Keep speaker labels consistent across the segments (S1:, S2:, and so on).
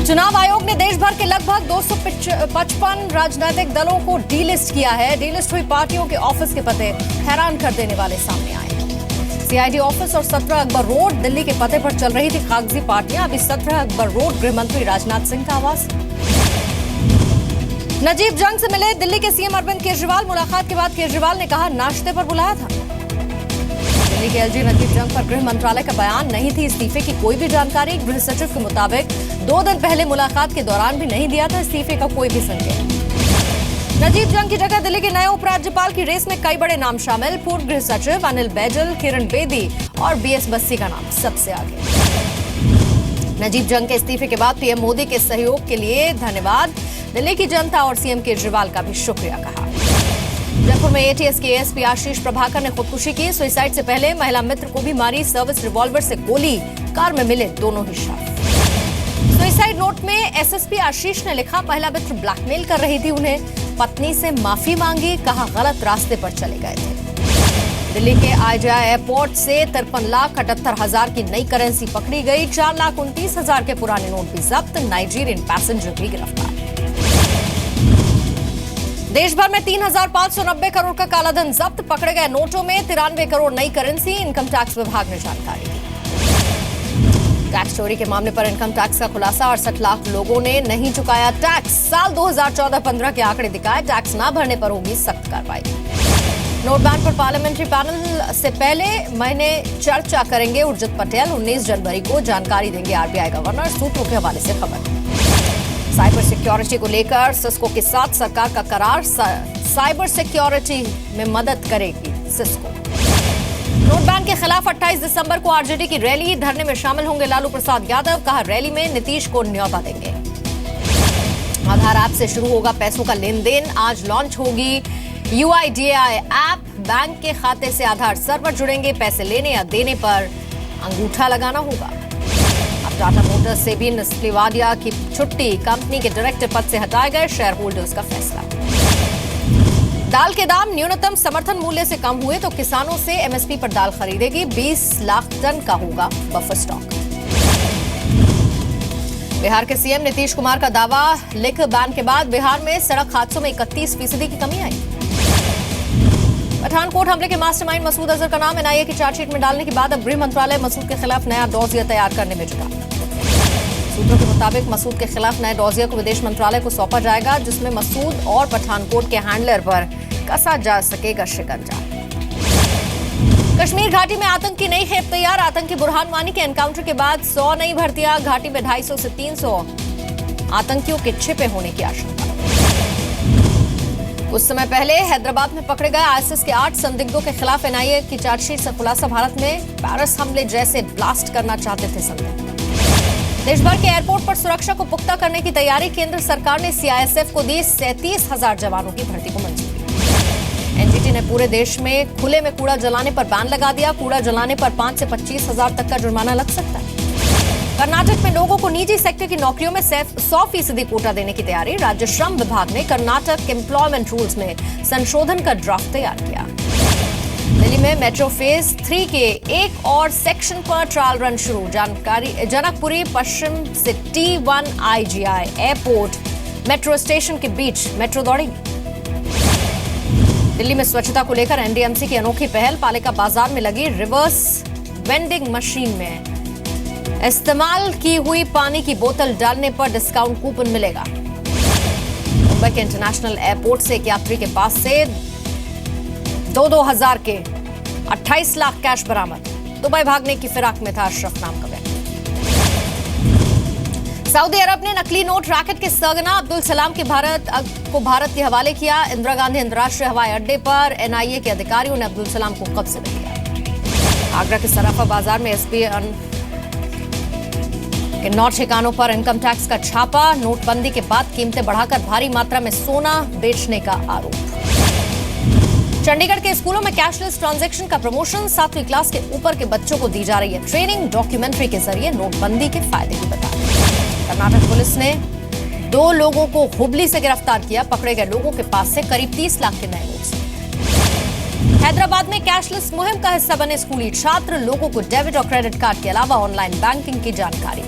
S1: चुनाव आयोग ने देश भर के लगभग 255 राजनीतिक दलों को डीलिस्ट किया है। डीलिस्ट हुई पार्टियों के ऑफिस के पते हैरान कर देने वाले सामने आए हैं। सीआईडी ऑफिस और 17 अकबर रोड दिल्ली के पते पर चल रही थी कागजी पार्टियां। अभी 17 अकबर रोड गृह मंत्री राजनाथ सिंह का आवास। नजीब जंग से मिले दिल्ली के सीएम अरविंद केजरीवाल। मुलाकात के बाद केजरीवाल ने कहा नाश्ते पर बुलाया था। दिल्ली के एलजी नजीब जंग पर गृह मंत्रालय का बयान नहीं थी इस्तीफे की कोई भी जानकारी। गृह सचिव के मुताबिक 2 दिन पहले मुलाकात के दौरान भी नहीं दिया था इस्तीफे का कोई भी संकेत। नजीब जंग की जगह दिल्ली के नए उपराज्यपाल की रेस में कई बड़े नाम शामिल। पूर्व गृह सचिव अनिल बैजल, किरण बेदी और बीएस बस्सी का नाम सबसे आगे। नजीब जंग के इस्तीफे के बाद पीएम मोदी के सहयोग के लिए धन्यवाद। दिल्ली की जनता और सीएम केजरीवाल का भी शुक्रिया कहा। जयपुर में एटीएस के एएसपी आशीष प्रभाकर ने खुदकुशी की। सुसाइड से पहले महिला मित्र को भी मारी। सर्विस रिवॉल्वर से गोली, कार में मिले दोनों ही शव। सुसाइड नोट में एसएसपी आशीष ने लिखा महिला मित्र ब्लैकमेल कर रही थी उन्हें। पत्नी से माफी मांगी, कहा गलत रास्ते पर चले गए थे। दिल्ली के आईजीआई एयरपोर्ट से 53,78,000 की नई करेंसी पकड़ी गई। 4,29,000 के पुराने नोट भी जब्त। नाइजीरियन पैसेंजर भी गिरफ्तार। देश भर में 3,590 करोड़ का कालाधन जब्त। पकड़े गए नोटों में 93 करोड़ नई करेंसी। इनकम टैक्स विभाग ने जानकारी दी। टैक्स चोरी के मामले पर इनकम टैक्स का खुलासा। 68 लाख लोगों ने नहीं चुकाया टैक्स। साल 2014-15 के आंकड़े दिखाए। टैक्स न भरने पर होगी सख्त कार्रवाई। नोट बैन पर पार्लियामेंट्री पैनल से पहले महीने चर्चा करेंगे उर्जित पटेल। 19 जनवरी को जानकारी देंगे आरबीआई गवर्नर। सूत्रों के हवाले से खबर। साइबर सिक्योरिटी को लेकर सिस्को के साथ सरकार का करार। साइबर सिक्योरिटी में मदद करेगी सिस्को। नोट बैन के खिलाफ 28 दिसंबर को आरजेडी की रैली। धरने में शामिल होंगे लालू प्रसाद यादव। कहा रैली में नीतीश को न्योता देंगे। आधार ऐप से शुरू होगा पैसों का लेन देन। आज लॉन्च होगी यूआईडीएआई ऐप। बैंक के खाते से आधार सर्वर जुड़ेंगे। पैसे लेने या देने पर अंगूठा लगाना होगा। टाटा मोटर्स से भी नस्ली वाडिया की छुट्टी। कंपनी के डायरेक्टर पद से हटाए गए। शेयर होल्डर्स का फैसला। दाल के दाम न्यूनतम समर्थन मूल्य से कम हुए तो किसानों से एमएसपी पर दाल खरीदेगी। 20 लाख टन का होगा बफर स्टॉक। बिहार के सीएम नीतीश कुमार का दावा। लिकर बैन के बाद बिहार में सड़क हादसों में 31% की कमी आई। पठानकोट हमले के मास्टरमाइंड मसूद अजहर का नाम एनआईए की चार्जशीट में डालने के बाद अब गृह मंत्रालय मसूद के खिलाफ नया डॉसिया तैयार करने में जुटा। सूत्रों के मुताबिक मसूद के खिलाफ नए डॉसिया को विदेश मंत्रालय को सौंपा जाएगा, जिसमें मसूद और पठानकोट के हैंडलर पर कसा जा सकेगा शिकंजा। कश्मीर घाटी में आतंक की नई खेप तैयार। आतंकी बुरहान वानी के एनकाउंटर के बाद 100 नई भर्तियां। घाटी में 250 से 300 आतंकियों के छिपे होने की आशंका। कुछ समय पहले हैदराबाद में पकड़े गए आईएसआईएस के 8 संदिग्धों के खिलाफ एनआईए की चार्जशीट से खुलासा। भारत में पेरिस हमले जैसे ब्लास्ट करना चाहते थे संदिग्ध। देश भर के एयरपोर्ट पर सुरक्षा को पुख्ता करने की तैयारी। केंद्र सरकार ने सीआईएसएफ को दी 37,000 जवानों की भर्ती को मंजूरी। एनजीटी ने पूरे देश में खुले में कूड़ा जलाने पर बैन लगा दिया। कूड़ा जलाने पर 5 से 25,000 तक का जुर्माना लग सकता है। कर्नाटक में लोगों को निजी सेक्टर की नौकरियों में 100% कोटा देने की तैयारी। राज्य श्रम विभाग ने कर्नाटक एम्प्लॉयमेंट रूल्स में संशोधन का ड्राफ्ट तैयार किया। दिल्ली में मेट्रो फेज 3 के एक और सेक्शन पर ट्रायल रन शुरू। जानकारी जनकपुरी पश्चिम से T1 IGI airport metro station के बीच मेट्रो दौड़ेगी। दिल्ली में स्वच्छता को लेकर एनडीएमसी की अनोखी पहल। पालिका बाजार में लगी रिवर्स वेंडिंग मशीन में इस्तेमाल की हुई पानी की बोतल डालने पर डिस्काउंट कूपन मिलेगा। मुंबई के इंटरनेशनल एयरपोर्ट से एक यात्री के पास से 2,000 के 28 लाख कैश बरामद। दुबई भागने की फिराक में था अशरफ नाम का व्यक्ति। सऊदी अरब ने नकली नोट रैकेट के सरगना अब्दुल सलाम के भारत के हवाले किया। इंदिरा गांधी अंतर्राष्ट्रीय हवाई अड्डे पर एनआईए के अधिकारियों ने अब्दुल सलाम को कब्जे में लिया। आगरा के सराफा बाजार में एसबीआई के 9 ठिकानों पर इनकम टैक्स का छापा। नोटबंदी के बाद कीमतें बढ़ाकर भारी मात्रा में सोना बेचने का आरोप। चंडीगढ़ के स्कूलों में कैशलेस ट्रांजैक्शन का प्रमोशन। 7वीं क्लास के ऊपर के बच्चों को दी जा रही है ट्रेनिंग। डॉक्यूमेंट्री के जरिए नोटबंदी के फायदे की बता। कर्नाटक पुलिस ने 2 लोगों को हुबली से गिरफ्तार किया। पकड़े गए लोगों के पास से करीब 30 लाख के नए नोट्स। हैदराबाद में कैशलेस मुहिम का हिस्सा बने स्कूली छात्र। लोगों को डेबिट और क्रेडिट कार्ड के अलावा ऑनलाइन बैंकिंग की जानकारी।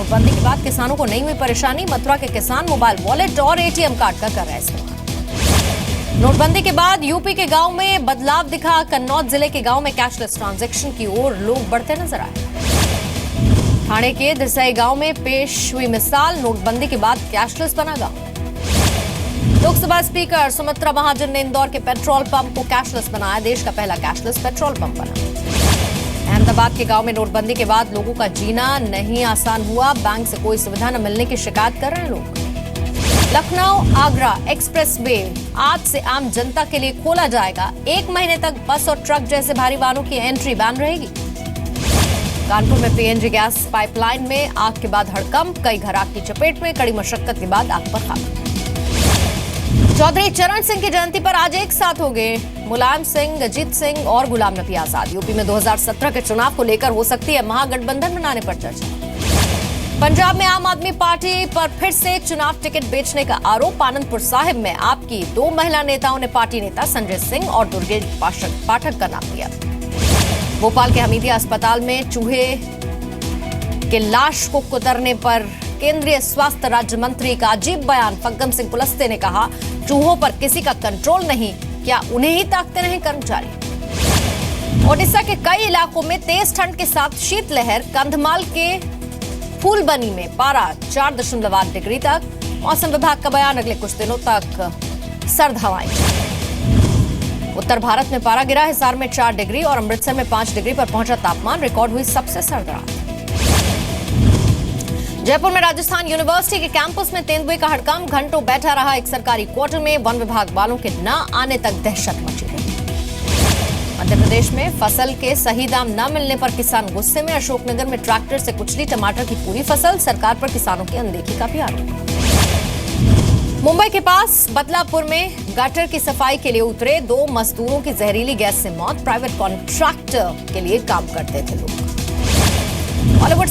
S1: नोटबंदी के बाद किसानों को नहीं हुई परेशानी, मथुरा के किसान मोबाइल वॉलेट और एटीएम कार्ड का कर रहे हैं इस्तेमाल। नोटबंदी के बाद यूपी के गांव में बदलाव दिखा, कन्नौज जिले के गांव में कैशलेस ट्रांजैक्शन की ओर लोग बढ़ते नजर आए। ठाणे के दिरसई गांव में पेश हुई मिसाल, नोटबंदी के बाद कैशलेस बना गांव। लोकसभा स्पीकर सुमित्रा महाजन ने इंदौर के पेट्रोल पंप को कैशलेस बनाया, देश का पहला कैशलेस पेट्रोल पंप बना। अहमदाबाद के गांव में नोटबंदी के बाद लोगों का जीना नहीं आसान हुआ, बैंक से कोई सुविधा न मिलने की शिकायत कर रहे हैं लोग। लखनऊ आगरा एक्सप्रेस वे आज से आम जनता के लिए खोला जाएगा, 1 महीने तक बस और ट्रक जैसे भारी वाहनों की एंट्री बैन रहेगी। कानपुर में पीएनजी गैस पाइपलाइन में आग के बाद हड़कंप, कई घर आग की चपेट में, कड़ी मशक्कत के बाद आग पर काबू। चौधरी चरण सिंह की जयंती पर आज एक साथ हो गए मुलायम सिंह, अजीत सिंह और गुलाम नबी आजाद। यूपी में 2017 के चुनाव को लेकर हो सकती है महागठबंधन बनाने पर चर्चा। पंजाब में आम आदमी पार्टी पर फिर से चुनाव टिकट बेचने का आरोप, आनंदपुर साहिब में आप की 2 महिला नेताओं ने पार्टी नेता संजय सिंह और दुर्गेश पाठक का नाम लिया। भोपाल के हमीदिया अस्पताल में चूहे के लाश को कुतरने पर केंद्रीय स्वास्थ्य राज्य मंत्री का अजीब बयान, फग्गन सिंह कुलस्ते ने कहा चूहों पर किसी का कंट्रोल नहीं, क्या उन्हें ही ताकते रहे कर्मचारी। ओडिशा के कई इलाकों में तेज ठंड के साथ शीतलहर, कंधमाल के फूलबनी में पारा 4.8 डिग्री तक। मौसम विभाग का बयान, अगले कुछ दिनों तक सर्द हवाएं। उत्तर भारत में पारा गिरा, हिसार में 4 डिग्री और अमृतसर में 5 डिग्री पर पहुंचा तापमान, रिकॉर्ड हुई सबसे सर्द रात। जयपुर में राजस्थान यूनिवर्सिटी के कैंपस में तेंदुए का हड़कंप, घंटों बैठा रहा एक सरकारी क्वार्टर में, वन विभाग वालों के न आने तक दहशत मची रही। मध्य प्रदेश में फसल के सही दाम न मिलने पर किसान गुस्से में, अशोकनगर में ट्रैक्टर से कुचली टमाटर की पूरी फसल, सरकार पर किसानों की अनदेखी का भी आरोप। मुंबई के पास बदलापुर में गटर की सफाई के लिए उतरे 2 मजदूरों की जहरीली गैस से मौत, प्राइवेट कॉन्ट्रैक्टर के लिए काम करते थे लोग। बॉलीवुड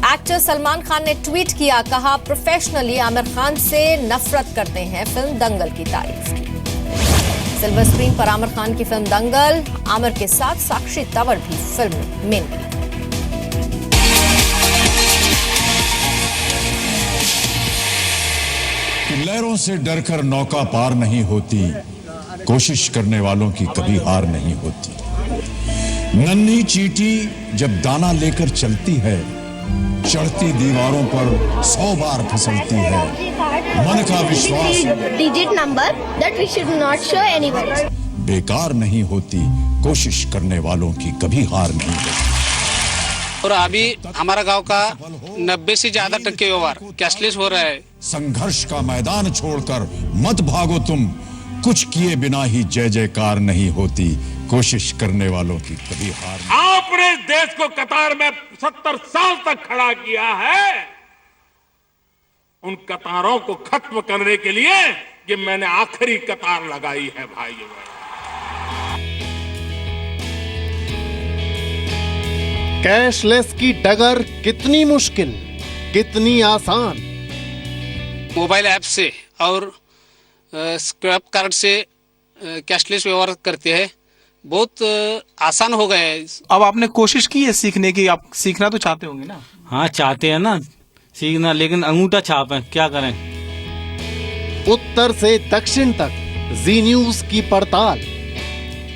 S1: एक्टर सलमान खान ने ट्वीट किया, कहा प्रोफेशनली आमिर खान से नफरत करते हैं, फिल्म दंगल की तारीफ की। सिल्वर स्क्रीन पर आमिर खान की फिल्म दंगल, आमिर के साथ साक्षी तंवर भी फिल्म में मिली।
S2: लहरों से डरकर नौका पार नहीं होती, कोशिश करने वालों की कभी हार नहीं होती। नन्ही चींटी जब दाना लेकर चलती है, चढ़ती दीवारों पर 100 बार फिसलती है। मन का विश्वास
S3: digit number that we should not show anyone
S2: बेकार नहीं होती, कोशिश करने वालों की कभी हार नहीं होती।
S4: और अभी हमारा गांव का 90 से ज्यादा टक्के व्यवहार कैशलेस हो रहा है।
S2: संघर्ष का मैदान छोड़कर मत भागो तुम, कुछ किए बिना ही जय जयकार नहीं होती, कोशिश करने वालों की कभी हार नहीं।
S5: आपने देश को कतार में 70 साल तक खड़ा किया है, उन कतारों को खत्म करने के लिए ये मैंने आखिरी कतार लगाई है भाइयों।
S6: कैशलेस की डगर कितनी मुश्किल, कितनी आसान।
S4: मोबाइल ऐप से और स्क्रैप कार्ड से कैशलेस व्यवहार करते हैं, बहुत आसान हो गया है।
S7: अब आपने कोशिश की है सीखने की, आप सीखना तो चाहते होंगे ना?
S8: हाँ चाहते हैं ना सीखना, लेकिन अंगूठा छाप है, क्या करें।
S6: उत्तर से दक्षिण तक जी न्यूज की पड़ताल।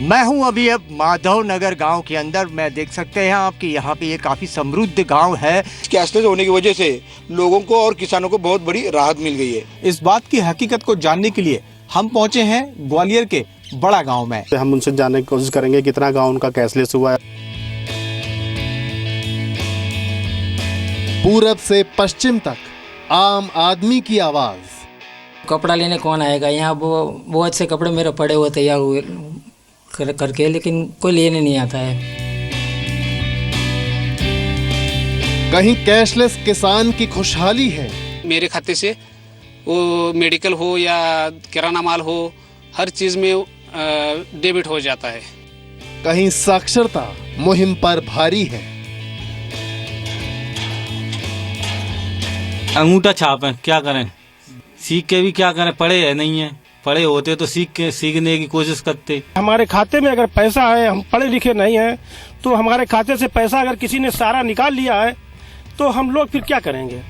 S9: मैं हूं अभी अब माधव नगर गांव के अंदर। मैं देख सकते हैं आपकी यहाँ पे ये काफी समृद्ध गांव है।
S10: कैशलेस होने की वजह से लोगों को और किसानों को बहुत बड़ी राहत मिल गई है।
S7: इस बात की हकीकत को जानने के लिए हम पहुंचे हैं ग्वालियर के बड़ा गांव में।
S6: हम उनसे जानने की कोशिश करेंगे कितना गांव उनका कैशलेस हुआ है। पूरब से पश्चिम तक आम आदमी की आवाज।
S8: कपड़ा लेने कौन आएगा यहाँ, वो बहुत से कपड़े मेरे पड़े हुए तैयार हुए करके, लेकिन कोई लेने नहीं आता है।
S6: कहीं कैशलेस किसान की खुशहाली है।
S4: मेरे खाते से वो मेडिकल हो या किराना माल हो, हर चीज में डेबिट हो जाता है।
S6: कहीं साक्षरता मुहिम पर भारी है।
S8: अंगूठा छाप है, क्या करें। सीख के भी क्या करें, पढ़े है नहीं है, पढ़े होते तो सीखने की कोशिश करते।
S11: हमारे खाते में अगर पैसा है, हम पढ़े लिखे नहीं हैं, तो हमारे खाते से पैसा अगर किसी ने सारा निकाल लिया है तो हम लोग फिर क्या करेंगे।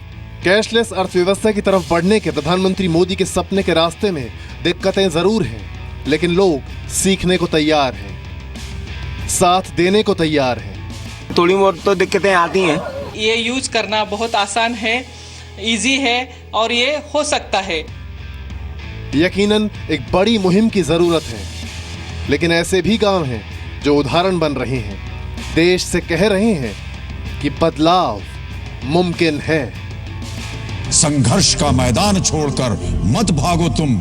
S6: कैशलेस अर्थव्यवस्था की तरफ बढ़ने के प्रधानमंत्री मोदी के सपने के रास्ते में दिक्कतें जरूर हैं, लेकिन लोग सीखने को तैयार हैं, साथ देने को तैयार हैं।
S7: थोड़ी बहुत तो दिक्कतें आती हैं।
S12: ये यूज करना बहुत आसान है, इजी है और ये हो सकता है।
S6: यकीनन एक बड़ी मुहिम की जरूरत है, लेकिन ऐसे भी गांव हैं जो उदाहरण बन रहे हैं, देश से कह रहे हैं कि बदलाव मुमकिन है।
S2: संघर्ष का मैदान छोड़कर मत भागो तुम,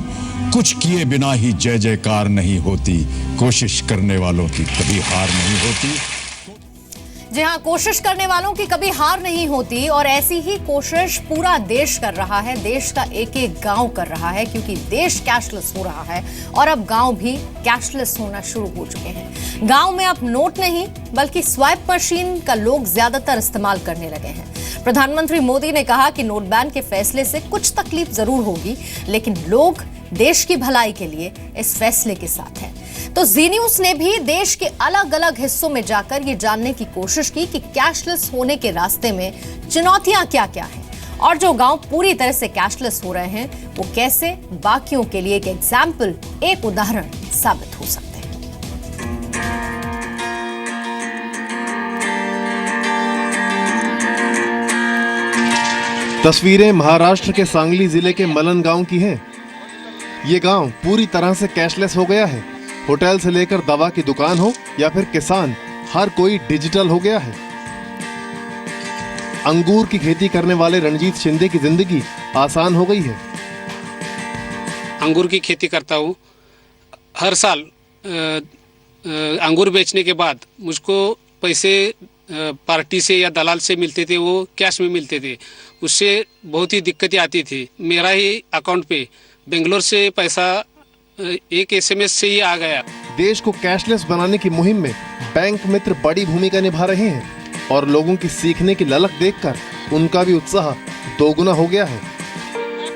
S2: कुछ किए बिना ही जय जयकार नहीं होती, कोशिश करने वालों की कभी हार नहीं होती।
S1: जी हाँ, कोशिश करने वालों की कभी हार नहीं होती और ऐसी ही कोशिश पूरा देश कर रहा है, देश का एक एक गांव कर रहा है, क्योंकि देश कैशलेस हो रहा है और अब गांव भी कैशलेस होना शुरू हो चुके हैं। गांव में अब नोट नहीं बल्कि स्वाइप मशीन का लोग ज्यादातर इस्तेमाल करने लगे हैं। प्रधानमंत्री मोदी ने कहा कि नोट बैन के फैसले से कुछ तकलीफ जरूर होगी, लेकिन लोग देश की भलाई के लिए इस फैसले के साथ हैं। तो जी न्यूज ने भी देश के अलग अलग हिस्सों में जाकर ये जानने की कोशिश की कि कैशलेस होने के रास्ते में चुनौतियां क्या क्या हैं और जो गांव पूरी तरह से कैशलेस हो रहे हैं वो कैसे बाकियों के लिए एक एग्जाम्पल, एक उदाहरण साबित हो सकते हैं।
S6: तस्वीरें महाराष्ट्र के सांगली जिले के मलन गांव की हैं। ये गांव पूरी तरह से कैशलेस हो गया है। होटल से लेकर दवा की दुकान हो या फिर किसान, हर कोई डिजिटल हो गया है। अंगूर की खेती करने वाले रणजीत शिंदे की जिंदगी आसान हो गई है।
S4: अंगूर की खेती करता हूँ। हर साल अंगूर बेचने के बाद मुझको पैसे पार्टी से या दलाल से मिलते थे, वो कैश में मिलते थे। उससे बहुत ही दिक्कतें आती थी। मेरा ही अकाउंट पे बेंगलोर से पैसा एक एसएमएस से ही आ गया।
S6: देश को कैशलेस बनाने की मुहिम में बैंक मित्र बड़ी भूमिका निभा रहे हैं और लोगों की सीखने की ललक देखकर उनका भी उत्साह दोगुना हो गया है।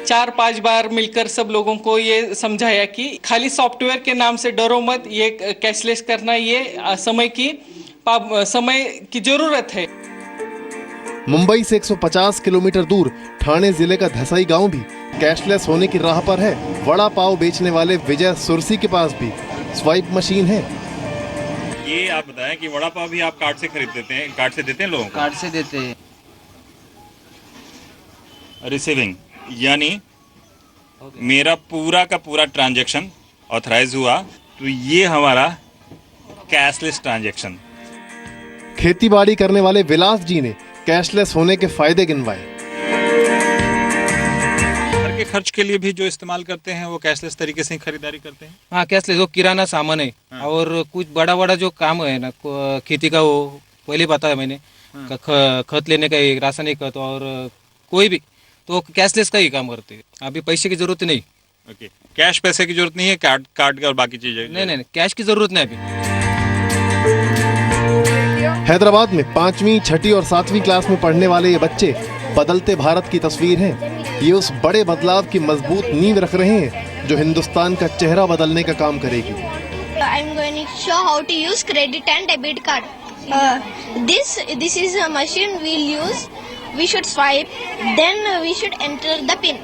S12: 4-5 बार मिलकर सब लोगों को ये समझाया कि खाली सॉफ्टवेयर के नाम से डरो मत, ये कैशलेस करना ये समय की जरूरत है।
S6: मुंबई से 150 किलोमीटर दूर ठाणे जिले का धसाई गांव भी कैशलेस होने की राह पर है। वड़ा पाव बेचने वाले विजय सुरसी के पास भी स्वाइप मशीन है।
S13: ये आप बताएं कि वड़ा पाव भी आप कार्ड से खरीद देते हैं, कार्ड से देते हैं लोगों को?
S8: कार्ड से देते हैं।
S13: रिसीविंग यानी मेरा पूरा का पूरा ट्रांजैक्शन ऑथराइज हुआ, तो ये हमारा कैशलेस ट्रांजैक्शन।
S6: खेतीबाड़ी करने वाले विलास जी ने कैशलेस होने के फायदे गिनवाए।
S13: घर के खर्च के लिए भी जो इस्तेमाल करते हैं वो कैशलेस तरीके से खरीदारी करते हैं।
S8: हाँ, कैशलेस वो किराना सामान है। हाँ। और कुछ बड़ा बड़ा जो काम है ना खेती का, वो पहले बताया मैंने। हाँ। खत लेने का, रासायनिक खत और कोई भी तो कैशलेस का ही काम करते हैं। अभी पैसे की जरूरत नहीं।
S13: ओके, कैश पैसे की जरूरत नहीं है, कार्ड का और बाकी चीजें?
S8: नहीं, कैश की जरूरत नहीं अभी।
S6: हैदराबाद में 5वीं, 6ठी और 7वीं क्लास में पढ़ने वाले ये बच्चे बदलते भारत की तस्वीर हैं। ये उस बड़े बदलाव की मजबूत नींव रख रहे हैं जो हिंदुस्तान का चेहरा बदलने का काम करेगी।
S3: I'm going to show how to use credit and debit card. This is a machine we'll use. We should swipe, then we should enter the PIN.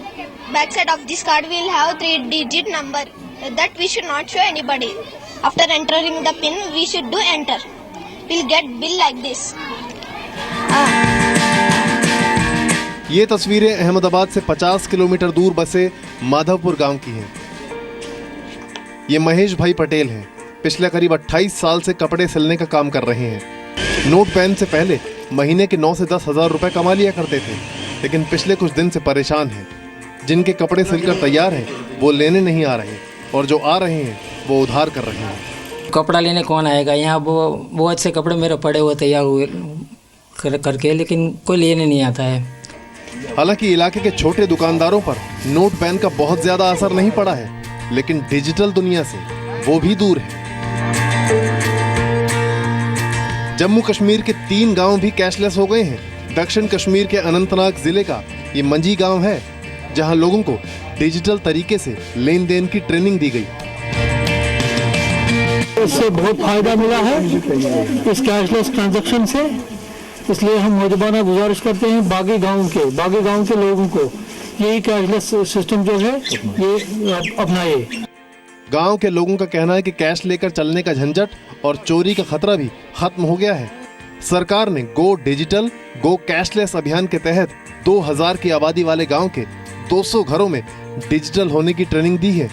S3: Backside of this card we'll have 3-digit number that we should not show anybody. After entering the PIN, we should do enter. We'll get bill like this.
S6: ये तस्वीरें अहमदाबाद से 50 kilometre दूर बसे माधवपुर गांव की हैं। ये महेश भाई पटेल हैं। पिछले करीब 28 साल से कपड़े सिलने का काम कर रहे हैं। नोट बैन से पहले महीने के 9 से 10 हजार रुपए कमा लिया करते थे, लेकिन पिछले कुछ दिन से परेशान हैं। जिनके कपड़े सिलकर तैयार हैं वो लेने नहीं आ रहे और जो आ रहे हैं वो उधार कर रहे हैं।
S8: कपड़ा लेने कौन आएगा? यहाँ वो बहुत से कपड़े मेरे पड़े हुए तैयार हुए करके, लेकिन कोई लेने नहीं आता है।
S6: हालांकि इलाके के छोटे दुकानदारों पर नोट बैन का बहुत ज्यादा असर नहीं पड़ा है, लेकिन डिजिटल दुनिया से वो भी दूर है। जम्मू कश्मीर के 3 गांव भी कैशलेस हो गए हैं। दक्षिण कश्मीर के अनंतनाग जिले का ये मंजी गांव है, जहां लोगों को डिजिटल तरीके से लेन देन की ट्रेनिंग दी गई।
S11: इससे बहुत फायदा मिला है इस कैशलेस ट्रांजैक्शन से। इसलिए हम मौजूदा गुजारिश करते हैं बाकी गांव के लोगों को यही कैशलेस सिस्टम जो है ये अपनाए।
S6: गांव के लोगों का कहना है कि कैश लेकर चलने का झंझट और चोरी का खतरा भी खत्म हो गया है। सरकार ने गो डिजिटल गो कैशलेस अभियान के तहत 2000 की आबादी वाले गांव के 200 घरों में डिजिटल होने की ट्रेनिंग दी है।